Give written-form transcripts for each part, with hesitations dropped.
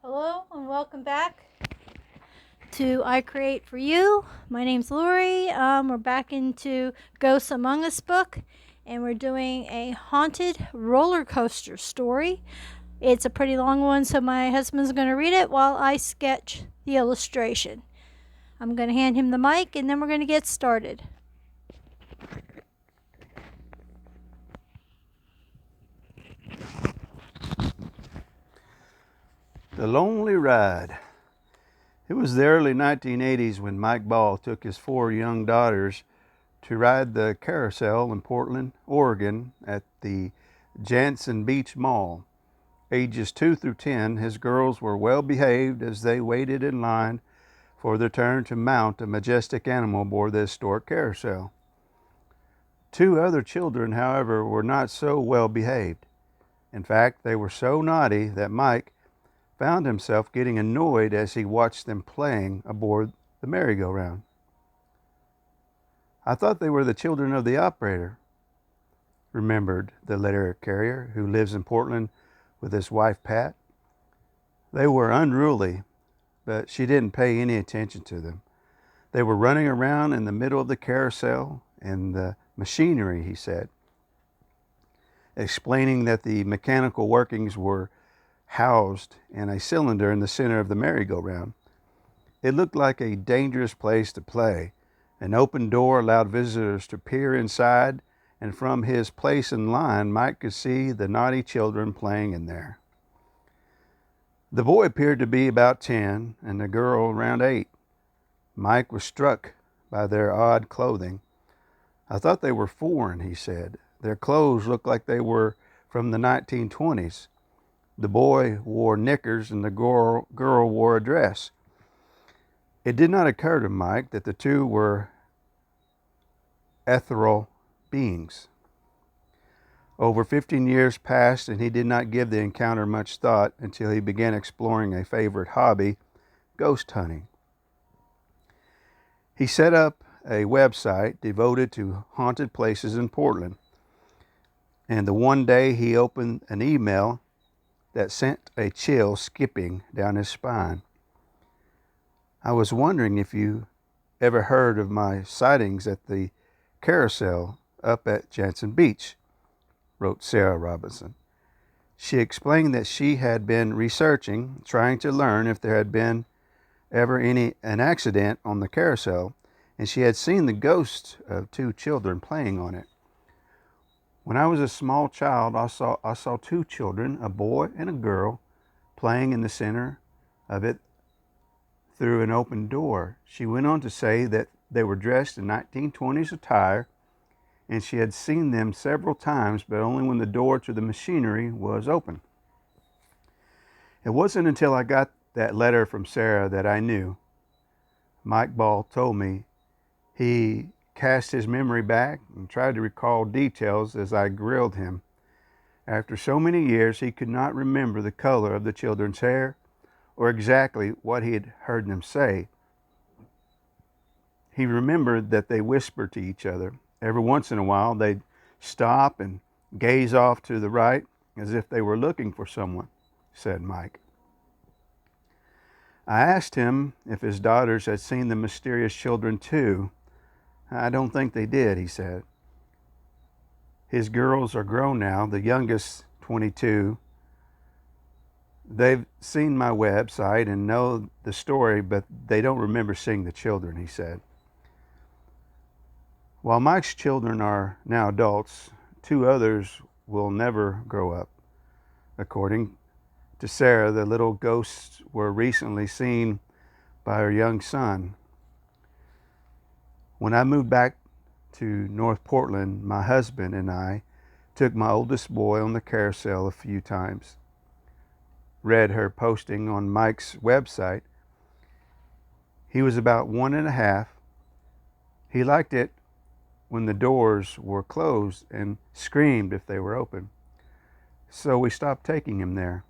Hello and welcome back to I Create For You. My name's Lori. We're back into Ghosts Among Us book, and we're doing a haunted roller coaster story. It's a pretty long one, so my husband's going to read it while I sketch the illustration. I'm going to hand him the mic, and then we're going to get started. The Lonely Ride. It was the early 1980s when Mike Ball took his 4 young daughters to ride the Carousel in Portland, Oregon at the Jantzen Beach Mall. Ages 2 through 10, his girls were well behaved as they waited in line for their turn to mount a majestic animal aboard the historic carousel. 2 other children, however, were not so well behaved. In fact, they were so naughty that Mike found himself getting annoyed as he watched them playing aboard the merry-go-round. "I thought they were the children of the operator," remembered the letter carrier who lives in Portland with his wife Pat. "They were unruly, but she didn't pay any attention to them. They were running around in the middle of the carousel and the machinery," he said, explaining that the mechanical workings were housed in a cylinder in the center of the merry-go-round. It looked like a dangerous place to play. An open door allowed visitors to peer inside, and from his place in line, Mike could see the naughty children playing in there. The boy appeared to be about 10 and the girl around 8. Mike was struck by their odd clothing. "I thought they were foreign," he said. "Their clothes looked like they were from the 1920s. The boy wore knickers and the girl wore a dress." It did not occur to Mike that the 2 were ethereal beings. Over 15 years passed, and he did not give the encounter much thought until he began exploring a favorite hobby, ghost hunting. He set up a website devoted to haunted places in Portland, and the one day he opened an email that sent a chill skipping down his spine. "I was wondering if you ever heard of my sightings at the Carousel up at Jantzen Beach," wrote Sarah Robinson. She explained that she had been researching, trying to learn if there had been ever an accident on the carousel, and she had seen the ghosts of 2 children playing on it. "When I was a small child, I saw 2 children, a boy and a girl, playing in the center of it through an open door." She went on to say that they were dressed in 1920s attire, and she had seen them several times, but only when the door to the machinery was open. "It wasn't until I got that letter from Sarah that I knew," Mike Ball told me. He cast his memory back and tried to recall details as I grilled him. After so many years, he could not remember the color of the children's hair or exactly what he had heard them say. He remembered that they whispered to each other. Every once in a while, they'd stop and gaze off to the right as if they were looking for someone, said Mike. I asked him if his daughters had seen the mysterious children too. "I don't think they did," he said. His girls are grown now, the youngest 22. "They've seen my website and know the story, but they don't remember seeing the children," he said. While Mike's children are now adults, 2 others will never grow up. According to Sarah, the little ghosts were recently seen by her young son. "When I moved back to North Portland, my husband and I took my oldest boy on the carousel a few times," read her posting on Mike's website. "He was about 1.5. He liked it when the doors were closed and screamed if they were open. So we stopped taking him there.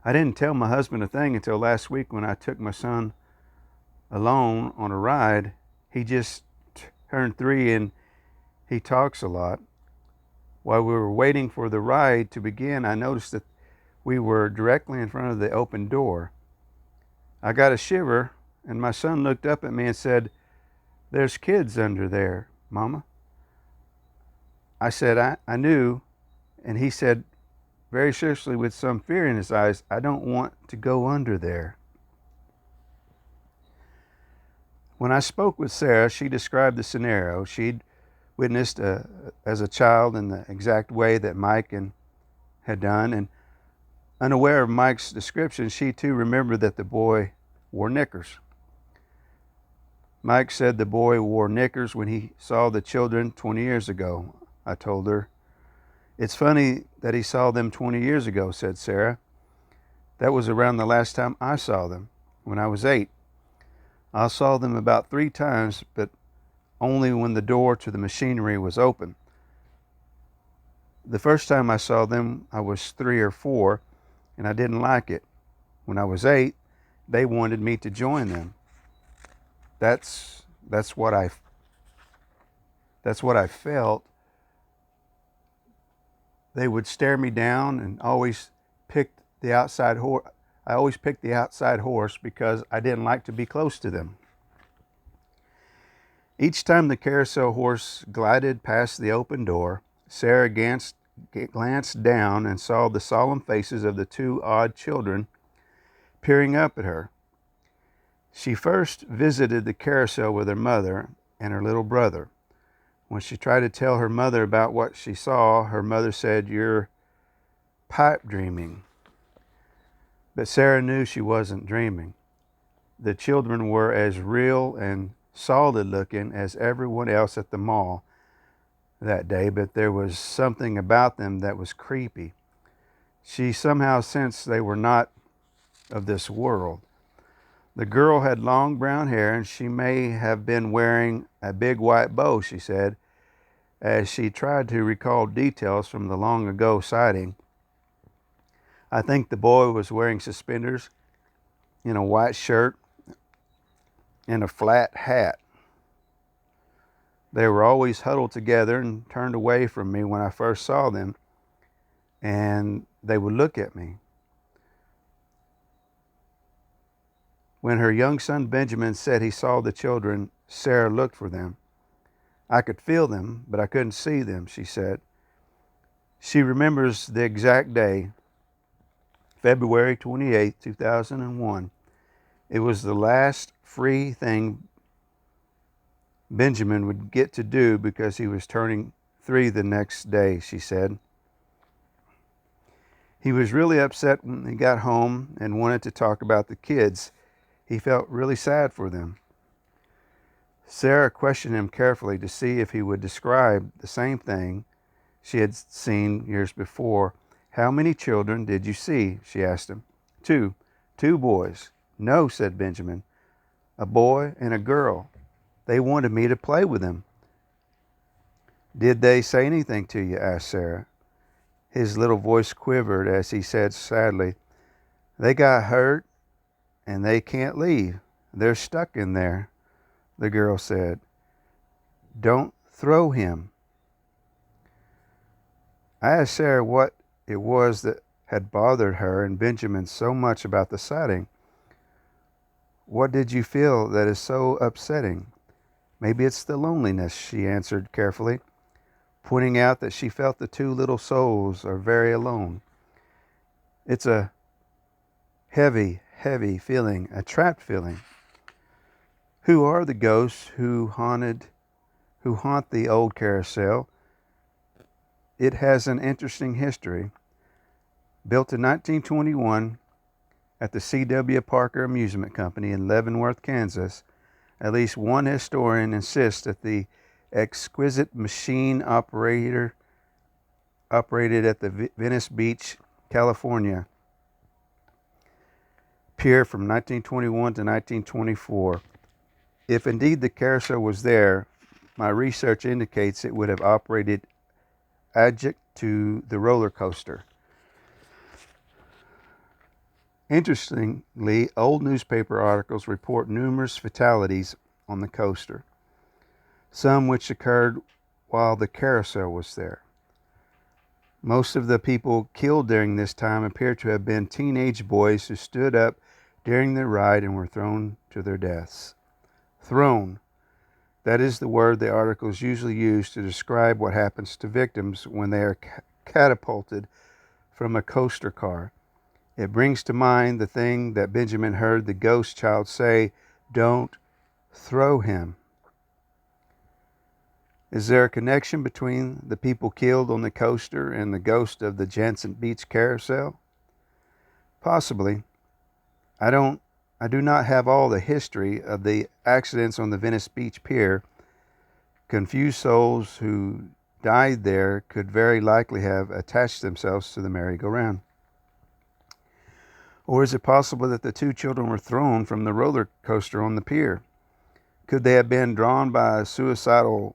I didn't tell my husband a thing until last week when I took my son alone on a ride. He just turned 3 and he talks a lot. While we were waiting for the ride to begin, I noticed that We were directly in front of the open door. I got a shiver, and my son looked up at me and said, "There's kids under there, Mama." I said, I knew, and he said, very seriously with some fear in his eyes, "I don't want to go under there." When I spoke with Sarah, she described the scenario she'd witnessed as a child in the exact way that Mike had done, and unaware of Mike's description, she too remembered that the boy wore knickers. Mike said the boy wore knickers when he saw the children 20 years ago, I told her. "It's funny that he saw them 20 years ago," said Sarah. "That was around the last time I saw them, when I was 8. I saw them about 3 times, but only when the door to the machinery was open. The first time I saw them, I was 3 or 4, and I didn't like it. When I was 8, they wanted me to join them. That's what I felt. They would stare me down and always picked the outside horse. I always picked the outside horse because I didn't like to be close to them. Each time the carousel horse glided past the open door, Sarah glanced down and saw the solemn faces of the 2 odd children peering up at her. She first visited the carousel with her mother and her little brother. When she tried to tell her mother about what she saw, her mother said, "You're pipe dreaming." But Sarah knew she wasn't dreaming. The children were as real and solid looking as everyone else at the mall that day, but there was something about them that was creepy. She somehow sensed they were not of this world. The girl had long brown hair, and she may have been wearing a big white bow, she said, as she tried to recall details from the long ago sighting. I think the boy was wearing suspenders and a white shirt and a flat hat. They were always huddled together and turned away from me when I first saw them, and they would look at me. When her young son Benjamin said he saw the children, Sarah looked for them. "I could feel them, but I couldn't see them," she said. She remembers the exact day, February 28, 2001. It was the last free thing Benjamin would get to do because he was turning 3 the next day, she said. He was really upset when he got home and wanted to talk about the kids. He felt really sad for them. Sarah questioned him carefully to see if he would describe the same thing she had seen years before. "How many children did you see?" she asked him. Two boys." "No," said Benjamin. "A boy and a girl. They wanted me to play with them." "Did they say anything to you?" asked Sarah. His little voice quivered as he said sadly, "They got hurt and they can't leave. They're stuck in there." The girl said, "Don't throw him." I asked Sarah what it was that had bothered her and Benjamin so much about the sighting. "What did you feel that is so upsetting?" "Maybe it's the loneliness," she answered carefully, pointing out that she felt the 2 little souls are very alone. "It's a heavy, heavy feeling, a trapped feeling." "Who are the ghosts who haunt the old carousel?" "It has an interesting history. Built in 1921 at the C.W. Parker Amusement Company in Leavenworth, Kansas, at least one historian insists that the exquisite machine operated at the Venice Beach, California pier from 1921 to 1924. If indeed the carousel was there, my research indicates it would have operated adjunct to the roller coaster. Interestingly, old newspaper articles report numerous fatalities on the coaster, some which occurred while the carousel was there. Most of the people killed during this time appear to have been teenage boys who stood up during the ride and were thrown to their deaths. Thrown. That is the word the articles usually use to describe what happens to victims when they are catapulted from a coaster car. It brings to mind the thing that Benjamin heard the ghost child say, "Don't throw him." Is there a connection between the people killed on the coaster and the ghost of the Jantzen Beach Carousel? Possibly. I do not have all the history of the accidents on the Venice Beach Pier. Confused souls who died there could very likely have attached themselves to the merry-go-round. Or is it possible that the two children were thrown from the roller coaster on the pier? Could they have been drawn by a suicidal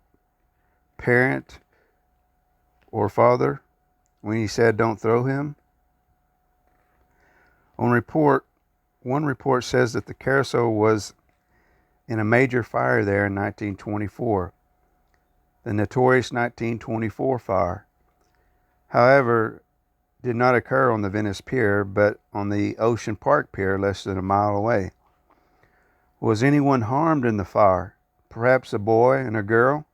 parent or father when he said, "Don't throw him"? One report says that the carousel was in a major fire there in 1924, the notorious 1924 fire. However, did not occur on the Venice Pier, but on the Ocean Park Pier less than a mile away. Was anyone harmed in the fire? Perhaps a boy and a girl?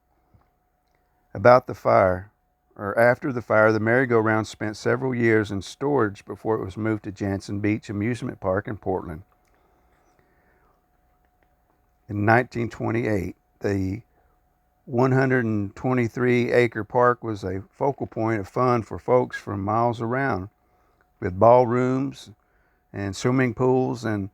About the fire, or after the fire, the merry-go-round spent several years in storage before it was moved to Jantzen Beach Amusement Park in Portland. In 1928, the 123-acre park was a focal point of fun for folks from miles around, with ballrooms and swimming pools and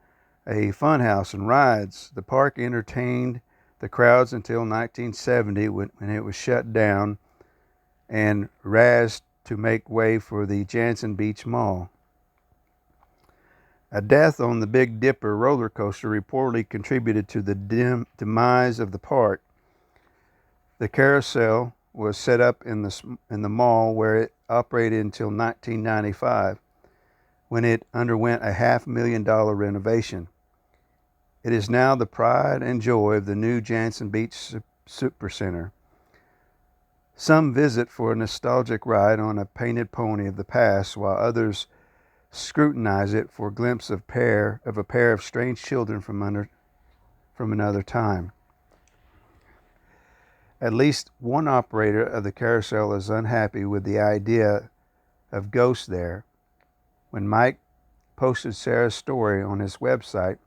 a fun house and rides. The park entertained the crowds until 1970 when it was shut down and razed to make way for the Jantzen Beach Mall. A death on the Big Dipper roller coaster reportedly contributed to the demise of the park. The carousel was set up in the mall where it operated until 1995, when it underwent a $500,000 renovation. It is now the pride and joy of the new Jantzen Beach Supercenter. Some visit for a nostalgic ride on a painted pony of the past, while others scrutinize it for a glimpse of a pair of strange children from another time. At least one operator of the carousel is unhappy with the idea of ghosts there. When Mike posted Sarah's story on his website,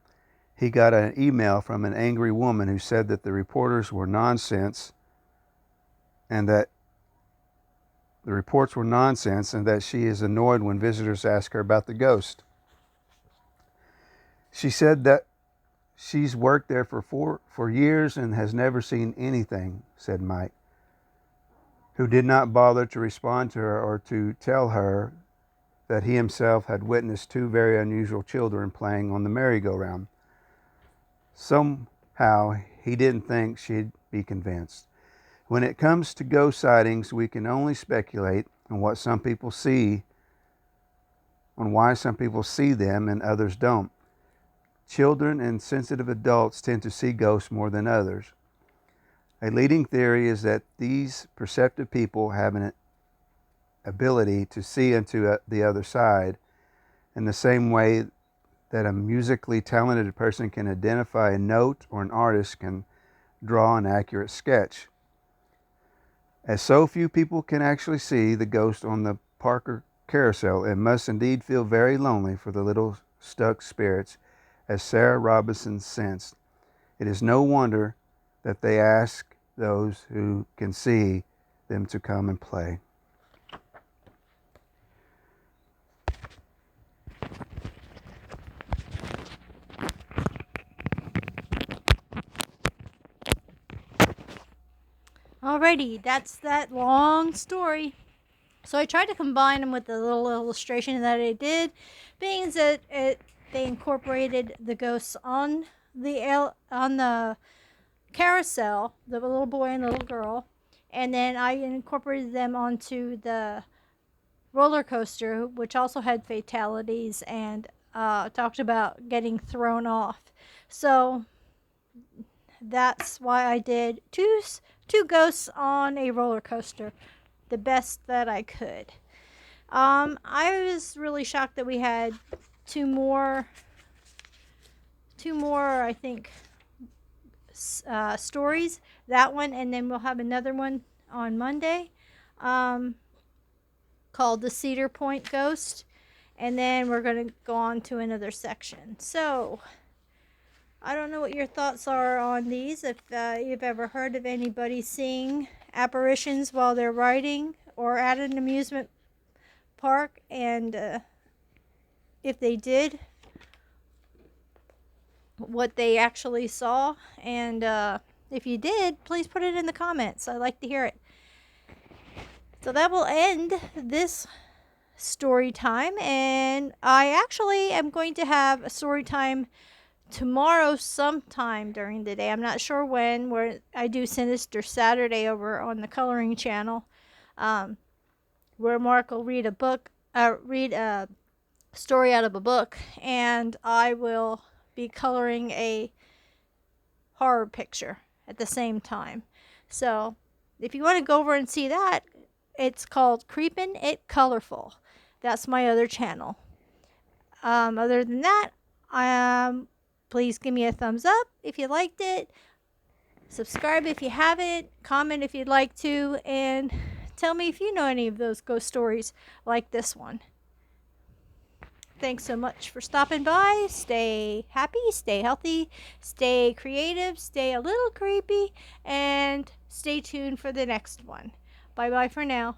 he got an email from an angry woman who said that the reporters were nonsense and that the reports were nonsense and that she is annoyed when visitors ask her about the ghost. She said that she's worked there for years and has never seen anything, said Mike, who did not bother to respond to her or to tell her that he himself had witnessed two very unusual children playing on the merry-go-round. Somehow, he didn't think she'd be convinced. When it comes to ghost sightings, we can only speculate on why some people see them and others don't. Children and sensitive adults tend to see ghosts more than others. A leading theory is that these perceptive people have an ability to see into the other side in the same way that a musically talented person can identify a note or an artist can draw an accurate sketch. As so few people can actually see the ghost on the Parker Carousel, it must indeed feel very lonely for the little stuck spirits, as Sarah Robinson sensed. It is no wonder that they ask those who can see them to come and play. Alrighty, that's that long story. So I tried to combine them with the little illustration that I did, being that they incorporated the ghosts on the carousel, the little boy and little girl, and then I incorporated them onto the roller coaster, which also had fatalities and talked about getting thrown off. So that's why I did two ghosts on a roller coaster, the best that I could. I was really shocked that we had two more, I think, stories. That one, and then we'll have another one on Monday, called The Cedar Point Ghost. And then we're going to go on to another section. So, I don't know what your thoughts are on these. If you've ever heard of anybody seeing apparitions while they're riding or at an amusement park, and if they did, what they actually saw. And if you did, please put it in the comments. I'd like to hear it. So that will end this story time, and I actually am going to have a story time tomorrow sometime during the day. I'm not sure when, where I do Sinister Saturday over on the coloring channel, where Mark will read a story out of a book, and I will be coloring a horror picture at the same time. So if you want to go over and see that, it's called Creepin' It Colorful. That's my other channel. Other than that, please give me a thumbs up if you liked it. Subscribe if you haven't. Comment if you'd like to. And tell me if you know any of those ghost stories like this one. Thanks so much for stopping by. Stay happy, stay healthy, stay creative, stay a little creepy, and stay tuned for the next one. Bye-bye for now.